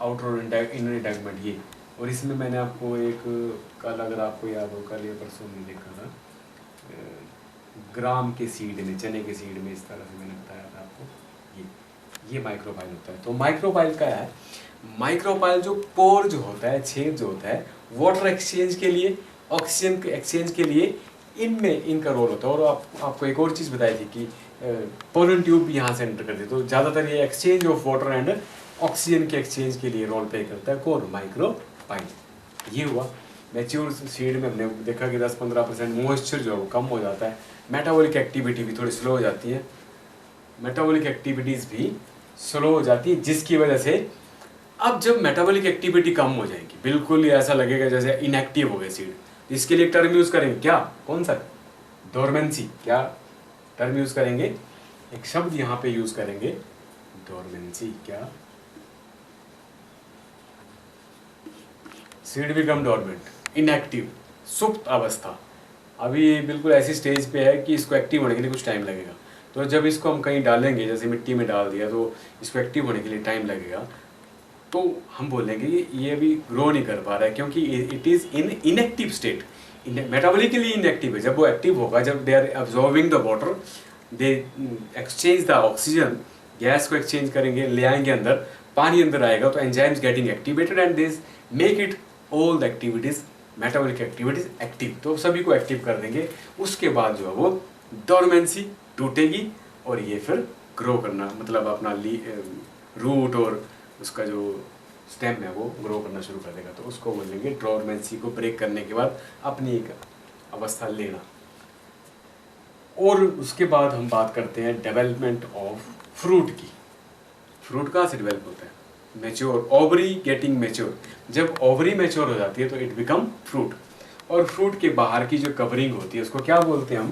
आउटर और इनर इंटेगुमेंट ये। और इसमें मैंने आपको एक कल, अगर आपको याद हो, कल या परसों में देखा था, ग्राम के सीड में, चने के सीड में, इस तरह से मैंने बताया था आपको। ये माइक्रोपाइल होता है। तो माइक्रोपाइल क्या है? माइक्रोपाइल जो पोर जो होता है, छेद जो होता है, वाटर एक्सचेंज के लिए, ऑक्सीजन के एक्सचेंज के लिए इनमें इनका रोल होता है। और आपको एक और चीज़ बताई थी कि पोलन ट्यूब भी यहाँ से एंटर करती है। तो ज़्यादातर ये exchange of water and oxygen के एक्सचेंज के लिए रोल प्ले करता है कौन? माइक्रोपाइल। ये हुआ मैच्योर सीड में हमने देखा कि 10-15% मॉइस्चर जो है वो कम हो जाता है। मेटाबॉलिक एक्टिविटी भी थोड़ी स्लो हो जाती है, मेटाबॉलिक एक्टिविटीज़ भी स्लो हो जाती है, जिसकी वजह से अब जब मेटाबॉलिक एक्टिविटी कम हो जाएगी, बिल्कुल ही ऐसा लगेगा जैसे इनएक्टिव हो गए सीड। इसके लिए टर्म यूज़ करेंगे क्या? कौन सा? डोरमेंसी। क्या टर्म यूज़ करेंगे? एक शब्द यहाँ पे यूज़ करेंगे, डोरमेंसी। क्या? सीड बिकम डोरमेंट, इनएक्टिव, सुप्त अवस्था। अभी बिल्कुल ऐसी स्टेज पे है कि इसको एक्टिव होने के लिए कुछ टाइम लगेगा। तो जब इसको हम कहीं डालेंगे, जैसे मिट्टी में डाल दिया, तो इसको एक्टिव होने के लिए टाइम लगेगा। तो हम बोलेंगे ये अभी ग्रो नहीं कर पा रहा है क्योंकि it is in inactive state, metabolically inactive है। जब वो एक्टिव होगा, जब they are absorbing the water, they exchange the oxygen, gas को एक्सचेंज करेंगे, ले आएंगे अंदर, पानी अंदर आएगा, तो enzymes getting activated and this make it all the activities, metabolic activities active. तो सभी को एक्टिव कर देंगे। उसके बाद जो है वो डोरमेंसी टूटेगी और ये फिर ग्रो करना, मतलब अपना रूट और उसका जो स्टेम है वो ग्रो करना शुरू कर देगा, तो उसको बोलेंगे डोरमेंसी को ब्रेक करने के बाद अपनी एक अवस्था लेना। और उसके बाद हम बात करते हैं डेवलपमेंट ऑफ फ्रूट की। फ्रूट कहाँ से डेवलप होता है? Mature, ovary getting mature. जब ओवरी मैच्योर हो जाती है तो इट बिकम फ्रूट। और फ्रूट के बाहर की जो कवरिंग होती है उसको क्या बोलते हैं हम?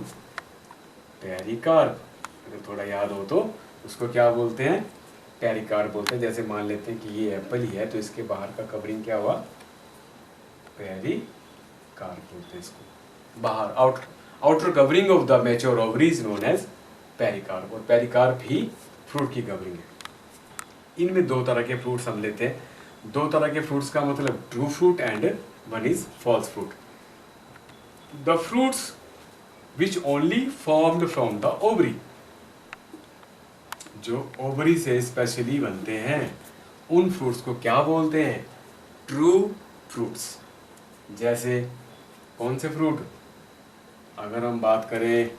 पेरिकार्प। अगर थोड़ा याद हो तो उसको क्या बोलते हैं? पेरिकार्प बोलते हैं। जैसे मान लेते हैं कि ये एप्पल ही है तो इसके बाहर का कवरिंग क्या हुआ? पेरिकार्प बोलते हैं इसको। बाहर outer covering of the mature ovary is known as pericarp, और पेरिकार्प ही फ्रूट की कवरिंग है। इनमें दो तरह के फ्रूट्स हम लेते हैं। दो तरह के फ्रूट्स का मतलब true fruit and one is false fruit. The fruits which only formed from the ovary, जो ओवरी से स्पेशली बनते हैं उन फ्रूट्स को क्या बोलते हैं? True fruits. जैसे कौन से फ्रूट? अगर हम बात करें,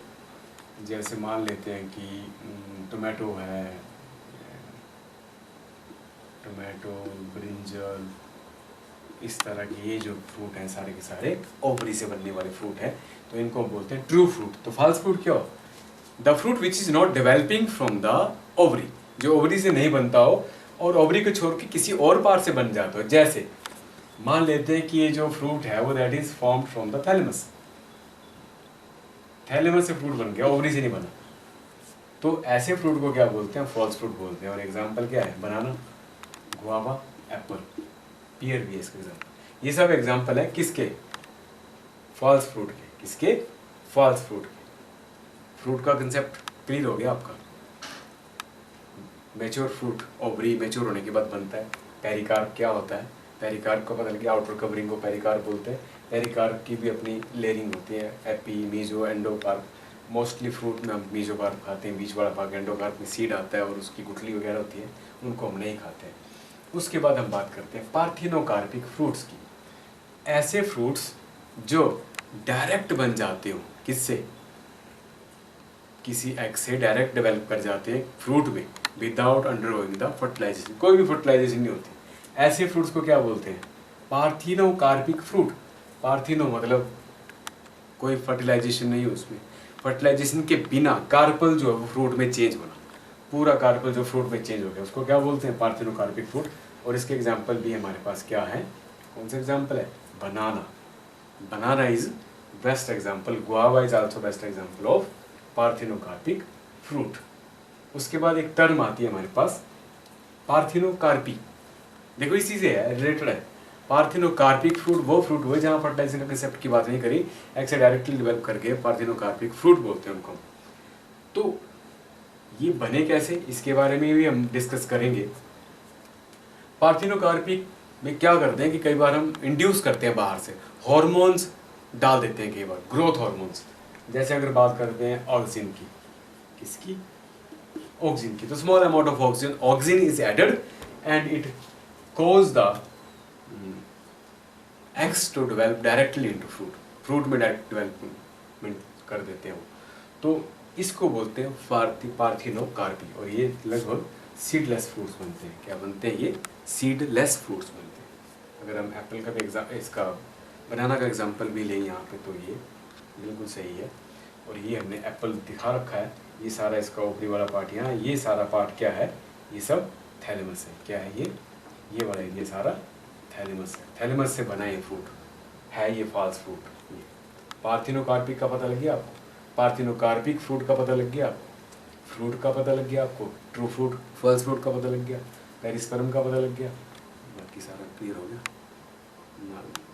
जैसे मान लेते हैं कि टोमेटो है, टोमेटो, ब्रिंजल, इस तरह के ये जो फ्रूट हैं सारे के सारे ओवरी से बनने वाले फ्रूट हैं, तो इनको हम बोलते हैं ट्रू फ्रूट। तो फॉल्स फ्रूट क्या हो? The fruit which is not developing from the ovary, जो ओवरी से नहीं बनता हो और ओवरी को छोड़ के किसी और पार्ट से बन जाता हो। जैसे मान लेते हैं कि ये जो फ्रूट है वो that is formed from the thalamus. Thalamus से फ्रूट बन गया, ओवरी से नहीं बना, तो ऐसे फ्रूट को क्या बोलते हैं? फॉल्स फ्रूट बोलते हैं। और एग्जाम्पल क्या है? बनाना, गुआवा, एप्पल, पियर भी है इसका एग्जाम्पल। ये सब एग्जाम्पल है किसके? फॉल्स फ्रूट के। किसके? फॉल्स फ्रूट के। फ्रूट का कंसेप्ट क्लियर हो गया आपका? मैच्योर फ्रूट ओवरी मैच्योर होने के बाद बनता है। पेरिकार्प क्या होता है? पेरिकार्प का पता लगे, आउटर कवरिंग को पेरिकार्प बोलते हैं। पेरिकार्प की भी अपनी लेयरिंग होती है, epi, meso, endocarp. Mostly fruit में हम मीजोकार्प खाते हैं, बीच वाला भाग। एंडोकार्प में सीड आता है और उसकी गुठली वगैरह होती है, उनको हम नहीं खाते हैं। उसके बाद हम बात करते हैं पार्थिनोकार्पिक फ्रूट्स की। ऐसे फ्रूट्स जो डायरेक्ट बन जाते हो, किससे? किसी एग से डायरेक्ट डेवलप कर जाते हैं फ्रूट में, विदाउट अंडरगोइंग द फर्टिलाइजेशन। कोई भी फर्टिलाइजेशन नहीं होती। ऐसे फ्रूट्स को क्या बोलते हैं? Parthenocarpic fruit. पार्थिनो मतलब कोई फर्टिलाइजेशन नहीं है उसमें, फर्टिलाइजेशन के बिना कार्पल जो है फ्रूट में चेंज होना, पूरा कार्पल जो फ्रूट में चेंज हो गया उसको क्या बोलते हैं? Parthenocarpic fruit. और इसके एग्जाम्पल भी हमारे पास क्या है? कौन से एग्जाम्पल है? Banana. Banana is best example. Guava is also best example of parthenocarpic fruit. उसके बाद एक टर्म आती है हमारे पास पार्थिनोकार्पी। देखो इसी से है, रिलेटेड है। पार्थिनोकार्पिक फ्रूट वो फ्रूट हुए जहाँ फर्टिलाइजेशन के कंसेप्ट की बात नहीं करी, एग से डायरेक्टली डेवलप करके पार्थिनोकार्पिक फ्रूट बोलते हैं उनको। तो ये बने कैसे, इसके बारे में भी हम डिस्कस करेंगे। पार्थिनोकार्पिक में क्या करते हैं कि कई बार हम इंड्यूस करते हैं बाहर से, हॉर्मोन्स डाल देते हैं कई बार, ग्रोथ हॉर्मोन्स। जैसे अगर बात करते हैं ऑक्सिन की, किसकी? ऑक्सिन की। तो small amount of auxin is added and it cause the eggs to develop directly into fruit. Fruit में डायरेक्ट डेवलपमेंट कर देते हैं। तो इसको बोलते हैं पार्थिनोकार्पी। और ये लगभग सीडलेस फ्रूट्स बनते हैं। क्या बनते हैं? ये सीडलेस फ्रूट्स बनते हैं। अगर हम एप्पल का भी इसका बनाना का एग्जांपल भी लें यहाँ पे तो ये बिल्कुल सही है। और ये हमने एप्पल दिखा रखा है, ये सारा इसका ऊपरी वाला पार्ट यहाँ, ये सारा पार्ट क्या है? ये सब थैलेमस है। क्या है ये वाला एरिया सारा थैलेमस है। थैलेमस से बना ये फ्रूट है, ये फॉल्स फ्रूट। ये पार्थिनोकार्पिक का पता लग गया आपको? पार्थिनोकार्पिक फ्रूट का पता लग गया आपको? फ्रूट का पता लग गया आपको? ट्रू फ्रूट, फॉल्स फ्रूट का पता लग गया? पेरिस्पर्म का पता लग गया? बाकी सारा क्लियर हो गया।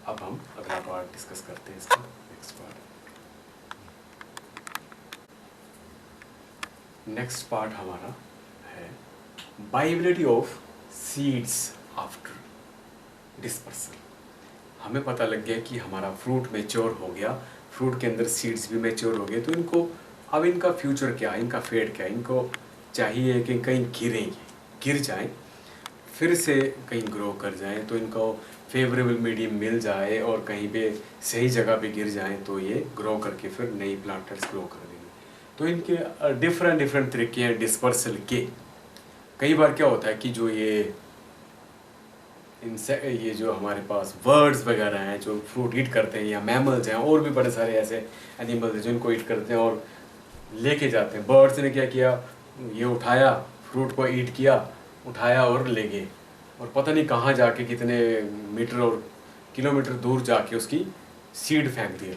अब हम अगला पार्ट डिस्कस करते हैं, इसका नेक्स्ट पार्ट। नेक्स्ट पार्ट हमारा है viability of seeds after dispersal. हमें पता लग गया कि हमारा फ्रूट मैच्योर हो गया, फ्रूट के अंदर सीड्स भी मैच्योर हो गए, तो इनको अब इनका फ्यूचर क्या, इनका फेट क्या? इनको चाहिए कि कहीं गिर जाएं, फिर से कहीं ग्रो कर जाएं, तो इनको फेवरेबल मीडियम मिल जाए और कहीं पे सही जगह पे गिर जाएं तो ये ग्रो करके फिर नई प्लांटर्स ग्रो कर देंगे। तो इनके डिफरेंट तरीके हैं डिस्पर्सल के। कई बार क्या होता है कि जो ये जो हमारे पास बर्ड्स वगैरह हैं जो फ्रूट ईट करते हैं, या मैमल्स हैं, और भी बड़े सारे ऐसे एनिमल्स हैं जिनको ईट करते हैं और लेके जाते हैं। बर्ड्स ने क्या किया, ये उठाया, फ्रूट को ईट किया, उठाया और ले गए, और पता नहीं कहाँ जाके कितने मीटर और किलोमीटर दूर जाके उसकी सीड फेंक दिया,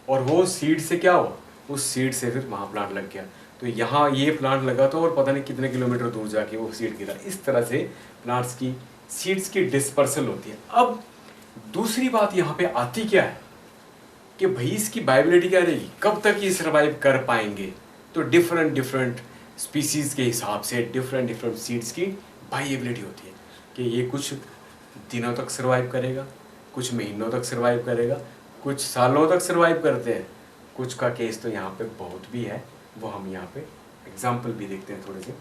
और वो सीड से क्या हुआ, उस सीड से फिर वहाँ प्लांट लग गया। तो यहाँ ये प्लांट लगा तो और पता नहीं कितने किलोमीटर दूर जाके वो सीड गिरा। इस तरह से प्लांट्स की सीड्स की डिस्पर्सल होती है। अब दूसरी बात यहाँ पे आती क्या है कि भाई इसकी वायबिलिटी क्या रहेगी, कब तक ये सर्वाइव कर पाएंगे। तो डिफरेंट डिफरेंट स्पीसीज के हिसाब से डिफरेंट डिफरेंट सीड्स की वायबिलिटी होती है कि ये कुछ दिनों तक सर्वाइव करेगा, कुछ महीनों तक सर्वाइव करेगा, कुछ सालों तक सर्वाइव करते हैं। कुछ का केस तो यहाँ पे बहुत भी है, वो हम यहाँ पे एग्जाम्पल भी देखते हैं थोड़े से।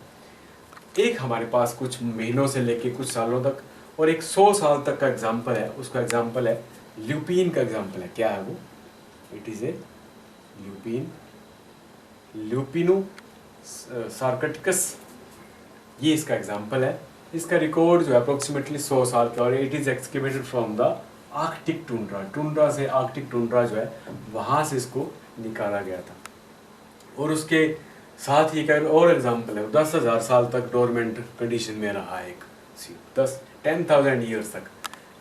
एक हमारे पास कुछ महीनों से लेके कुछ सालों तक, और एक 100 साल तक का एग्जाम्पल है। उसका एग्जाम्पल है ल्यूपिन का एग्जाम्पल है। क्या है वो, इट इज ए ल्यूपिन, ल्यूपिनो सार्कटिकस, ये इसका एग्जाम्पल है। इसका रिकॉर्ड जो है अप्रोक्सीमेटली 100 साल का, और it is excavated from the Arctic tundra, tundra से, आर्कटिक टुंड्रा जो है वहाँ से इसको निकाला गया था। और उसके साथ ही एक और एग्जाम्पल है, 10,000 साल तक डोरमेंट कंडीशन में रहा एक सीड, 10,000 ईयर्स तक,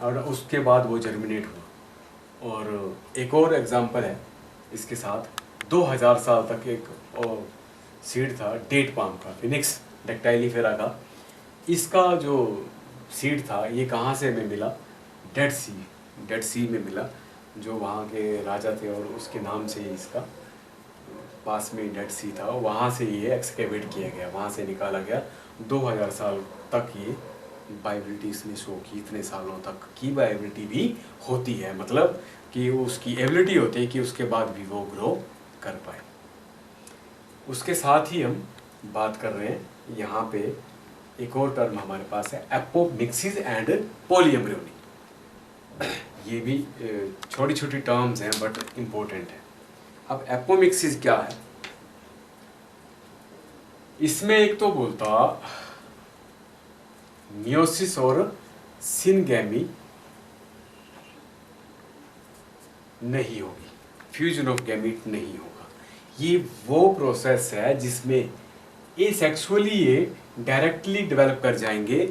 और उसके बाद वो जर्मिनेट हुआ। और एक और एग्जाम्पल है इसके साथ, 2000 साल तक एक सीड था डेट पाम का, फिनिक्स डेक्टाइलिफेरा का। इसका जो सीड था ये कहाँ से हमें मिला, डेड सी में मिला, जो वहाँ के राजा थे और उसके नाम से इसका पास में डेड सी था, वहाँ से ये एक्सकेवेट किया गया, वहाँ से निकाला गया। 2000 साल तक ये वायबिलिटी इसने शो की, इतने सालों तक की वायबिलिटी भी होती है, मतलब कि उसकी एबिलिटी होती है कि उसके बाद भी वो ग्रो कर पाए। उसके साथ ही हम बात कर रहे हैं यहाँ पे एक और टर्म हमारे पास है, एपोमिक्सिस एंड पॉलीएम्ब्रियोनी। ये भी छोटी छोटी टर्म्स हैं बट इम्पोर्टेंट है। अब एपोमिक्सिस क्या है, इसमें एक तो बोलता मियोसिस और सिनगैमी नहीं होगी, फ्यूजन ऑफ गैमीट नहीं होगा। ये वो प्रोसेस है जिसमें एसेक्सुअली ये डायरेक्टली डेवलप कर जाएंगे,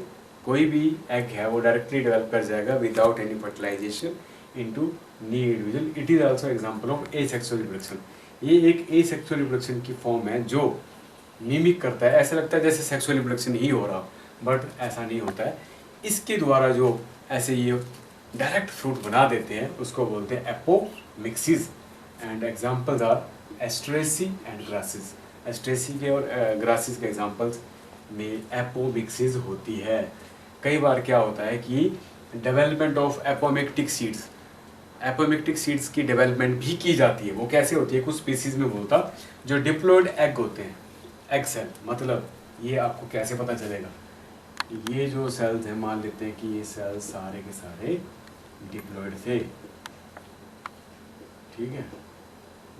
कोई भी एग है वो डायरेक्टली डेवलप कर जाएगा without any fertilization into new individual. It is also example of asexual reproduction. ये एक एसेक्सुअल रिप्रोडक्शन की फॉर्म है जो मिमिक करता है। ऐसा लगता है जैसे सेक्सुअल रिप्रोडक्शन ही हो रहा, बट ऐसा नहीं होता है। इसके द्वारा जो ऐसे ये डायरेक्ट फ्रूट बना देते हैं उसको बोलते हैं apomixis. And examples are asteraceae and grasses. Asteraceae के और ग्रासिस के एग्जांपल्स में एपोमिक्सिस होती है। कई बार क्या होता है कि development of apomictic seeds, apomictic seeds की डेवलपमेंट भी की जाती है। वो कैसे होती है, कुछ स्पीसीज में बोलता जो डिप्लॉयड एग होते हैं, एग सेल। मतलब ये आपको कैसे पता चलेगा, ये जो सेल्स हैं, मान लेते हैं कि ये सेल्स सारे के सारे डिप्लॉयड थे, ठीक है,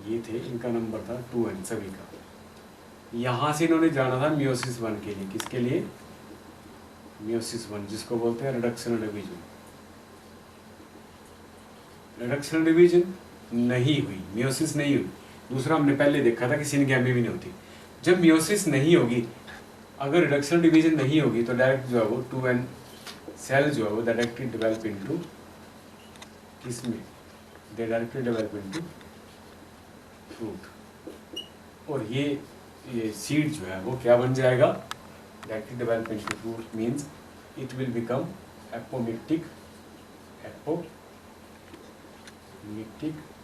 ये थे, इनका नंबर था 2n सभी का। यहाँ से इन्होंने जाना था मियोसिस 1 के लिए। किसके लिए, मियोसिस 1, जिसको बोलते हैं रिडक्शन डिवीजन। रिडक्शन डिवीजन नहीं हुई, मियोसिस नहीं हुई। दूसरा हमने पहले देखा था कि सिनगैमी भी नहीं होती। जब मियोसिस नहीं होगी, अगर रिडक्शन डिवीजन नहीं होगी तो डायरेक्ट जो है वो 2n सेल जो है वो डायरेक्टली डेवलप इनटू किसमें, दे डायरेक्टली डेवलप इनटू फ्रूट। और ये सीड जो है वो क्या बन जाएगा, directly develop into fruit means it will become apomictic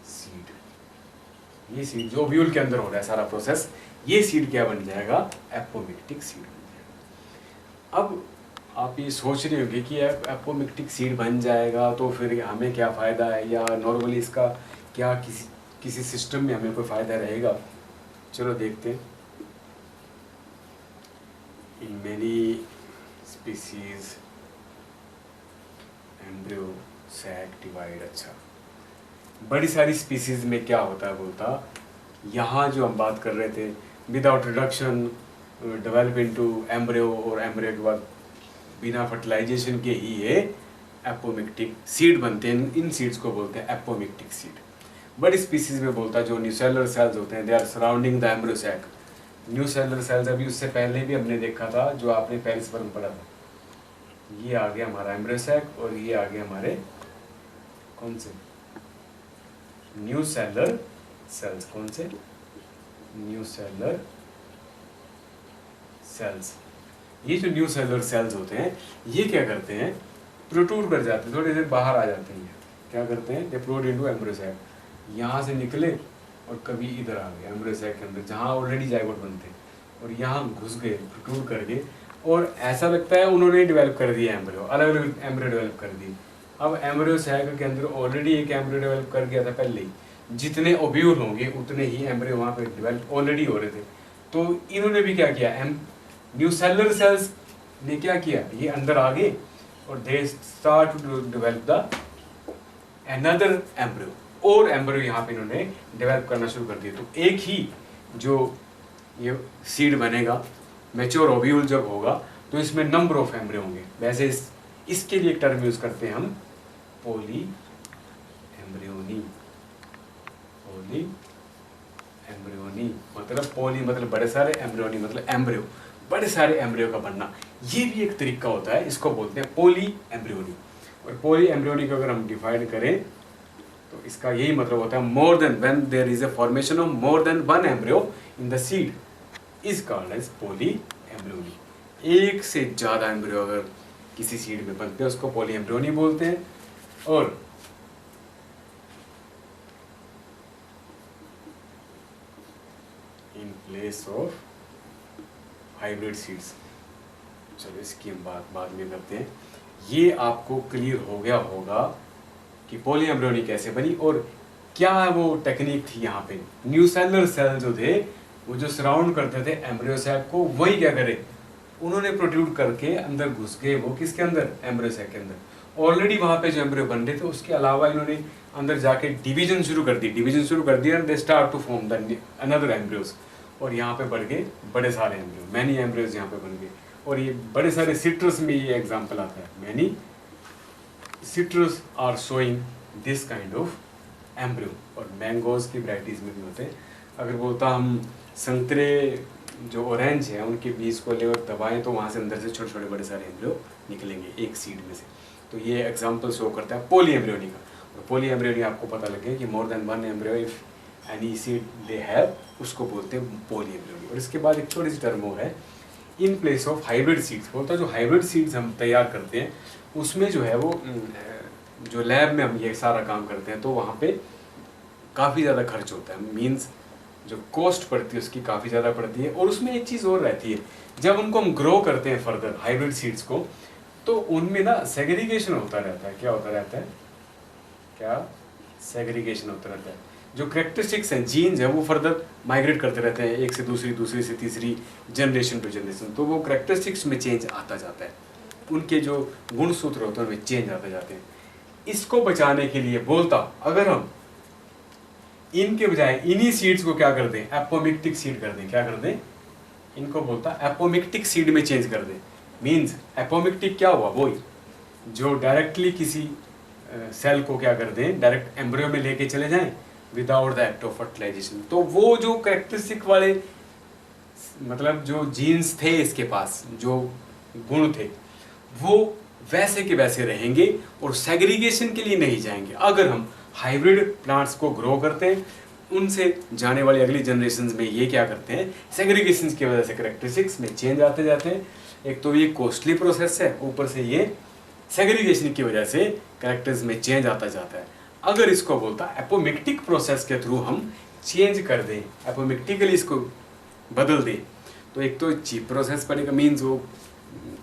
seed. ये सीड जो ओव्यूल के अंदर हो रहा है सारा प्रोसेस, ये सीड क्या बन जाएगा, एपोमिक्टिक सीड बन जाएगा। अब आप ये सोच रहे होंगे कि एपोमिक्टिक सीड बन जाएगा तो फिर हमें क्या फ़ायदा है, या नॉर्मली इसका क्या किसी सिस्टम में हमें कोई फ़ायदा रहेगा। चलो देखते हैं। In many species embryo sac divide. अच्छा, बड़ी सारी स्पीसीज में क्या होता है, बोलता यहाँ जो हम बात कर रहे थे without reduction develop into embryo, और एम्ब्रियो के बाद बिना फर्टिलाइजेशन के ही ये एपोमिक्टिक सीड बनते हैं। इन सीड्स को बोलते हैं एपोमिक्टिक सीड। बड़ी स्पीसीज में बोलता है जो न्यूसेलुलर सेल्स होते हैं, they are surrounding the embryo sac. Nucellular cells अभी उससे पहले भी हमने देखा था, जो आपने पेरिस्पर्म पढ़ा था। ये आ गया हमारा एम्ब्रियो सैक, और ये आ गया हमारे कौन से न्यूसेलुलर सेल्स। कौन से न्यूसेलुलर सेल्स। ये जो न्यूसेलुलर सेल्स होते हैं ये क्या करते हैं, प्रोट्रूड कर जाते हैं, थोड़ी देर बाहर आ जाते हैं। क्या करते हैं, दे प्रोट्रूड इनटू एम्ब्रियो सैक। यहाँ से निकले और कभी इधर आ गए एम्ब्रियो सैक के अंदर जहाँ ऑलरेडी जाइगोट बनते हैं, और यहाँ घुस गए प्रोट्रूड करके, और ऐसा लगता है उन्होंने डेवलप कर दिया एम्ब्रियो, अलग अलग एम्ब्रियो डेवलप कर दिए। अब एम्ब्रियो सैक के अंदर ऑलरेडी एक एम्ब्रियो डेवलप कर गया था पहले ही, जितने ओब्यूल होंगे उतने ही एम्ब्रियो वहाँ पे डेवलप ऑलरेडी हो रहे थे। तो इन्होंने भी क्या किया, न्यूसेलुलर सेल्स ने क्या किया, ये अंदर आ गए और they start to develop the another embryo, और एम्ब्रियो यहाँ पे इन्होंने डेवलप करना शुरू कर दिया। तो एक ही जो ये सीड बनेगा, मैच्योर ओव्यूल जब होगा तो इसमें नंबर ऑफ एम्ब्रियो होंगे। वैसे इसके लिए एक टर्म यूज करते हैं हम, पॉली एम्ब्रियोनी। पॉली एम्ब्रियोनी मतलब पॉली मतलब बड़े सारे, एम्ब्रियोनी मतलब एम्ब्रियो, बड़े सारे एम्ब्रियो का बनना। ये भी एक तरीका होता है, इसको बोलते हैं पॉली एम्ब्रियोनी। और पॉली एम्ब्रियोनी को अगर हम डिफाइन करें तो इसका यही मतलब होता है more than, when there is a formation of more than one embryo in the seed is called as polyembryony. एक से ज्यादा एम्ब्रियो अगर किसी सीड में बनते हैं उसको पॉली एम्ब्रियोनी बोलते हैं। और in place of hybrid seeds, चलो इसकी हम बात बाद में करते हैं। ये आपको क्लियर हो गया होगा कि पॉली एम्ब्रियोनी कैसे बनी और क्या वो टेक्निक थी। यहाँ पे न्यूसेलुलर सेल जो थे वो जो सराउंड करते थे एम्ब्रियो सैक को, वही क्या करे, उन्होंने प्रोट्रूड करके अंदर घुस गए। वो किसके अंदर, एम्ब्रियो सैक के अंदर। ऑलरेडी वहाँ पे जो एम्ब्रियो बन रहे थे उसके अलावा इन्होंने अंदर जाके डिवीजन शुरू कर दी and they start to form the another embryos. और यहाँ पे बढ़ गए बड़े सारे एम्ब्रियो, मैनी एम्ब्रियोज यहाँ पे बन गए। और ये बड़े सारे सिट्रस में ये एग्जाम्पल आता है, many citrus are showing this kind of embryo. और मैंगोज की वैराइटीज में भी होते हैं। अगर बोलता हम संतरे जो ऑरेंज है उनके बीज को ले और दबाएं तो वहाँ से अंदर से छोटे छोटे बड़े सारे एम्ब्रियो निकलेंगे एक सीड में से। तो ये एग्जाम्पल शो करता है पॉली एम्ब्रियोनी का। और पॉली एम्ब्रियोनी आपको पता लगे कि मोर than one embryo if any seed they have, उसको बोलते हैं पॉली एम्ब्रियोनी। और इसके बाद एक छोटी सी टर्म वो है in place of hybrid seeds. बोलता है जो हाइब्रिड सीड्स हम तैयार करते हैं उसमें जो है वो जो लैब में हम ये सारा काम करते हैं तो वहाँ पे काफ़ी ज़्यादा खर्च होता है। मीन्स जो कॉस्ट पड़ती है उसकी काफ़ी ज़्यादा पड़ती है। और उसमें एक चीज़ और रहती है, जब उनको हम ग्रो करते हैं फर्दर हाइब्रिड सीड्स को, तो उनमें ना सेग्रीगेशन होता रहता है। क्या होता रहता है, क्या सेग्रीगेशन होता रहता है। जो करेक्टरिस्टिक्स हैं, जीन्स हैं, वो फर्दर माइग्रेट करते रहते हैं एक से दूसरी, दूसरी से तीसरी, जनरेशन टू जनरेशन। तो वो करेक्टरिस्टिक्स में चेंज आता जाता है, उनके जो गुण सूत्र होते हैं उनमें चेंज आते जाते हैं। इसको बचाने के लिए बोलता अगर हम इनके बजाय इन्हीं सीड्स को क्या कर दें, एपोमिक्टिक सीड कर दें। क्या कर दें, इनको बोलता एपोमिक्टिक सीड में चेंज कर दें। मीन्स एपोमिक्टिक क्या हुआ, वो जो डायरेक्टली किसी सेल को क्या कर दें, डायरेक्ट एम्ब्रियो में लेके चले जाएं without the act of fertilization. तो वो जो कैरेक्टरिस्टिक वाले मतलब जो जीन्स थे इसके पास, जो गुण थे, वो वैसे के वैसे रहेंगे और सेग्रीगेशन के लिए नहीं जाएंगे। अगर हम हाइब्रिड प्लांट्स को ग्रो करते हैं, उनसे जाने वाली अगली जनरेशन में ये क्या करते हैं, सेग्रीगेशन की वजह से कैरेक्टरिस्टिक्स में चेंज आते जाते हैं। एक तो ये कॉस्टली प्रोसेस है, ऊपर से ये सेग्रीगेशन की वजह से कैरेक्टर्स में चेंज आता जाता है। अगर इसको बोलता एपोमिक्टिक प्रोसेस के थ्रू हम चेंज कर दें, एपोमिक्टिकली इसको बदल दें, तो एक तो चीप प्रोसेस पड़ेगा, मीन्स वो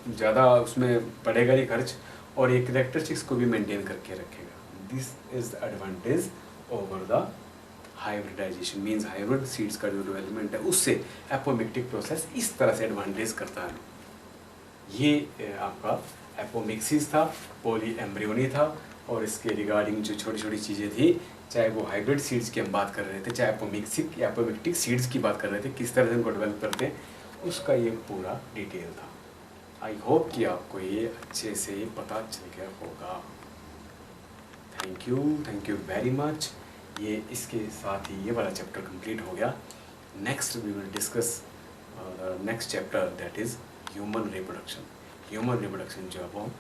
ज़्यादा उसमें पड़ेगा नहीं खर्च, और ये कैरेक्टरिस्टिक्स को भी मेंटेन करके रखेगा। This is the advantage over the hybridization. Means hybrid seeds का जो डेवलपमेंट है उससे एपोमिक्टिक प्रोसेस इस तरह से एडवांटेज करता है। ये आपका एपोमिक्सिस था, पॉली एम्ब्रियोनी था, और इसके रिगार्डिंग जो छोटी छोटी चीज़ें थी, चाहे वो हाइब्रिड सीड्स की हम बात कर रहे थे, चाहे एपोमिक्टिक सीड्स की बात कर रहे थे, किस तरह से उनको डेवलप करते हैं, उसका ये पूरा डिटेल था। आई होप कि आपको ये अच्छे से पता चल गया होगा। Thank you very much. ये इसके साथ ही ये वाला चैप्टर कंप्लीट हो गया। Next we will discuss next chapter that is human reproduction. Human reproduction जो अब हम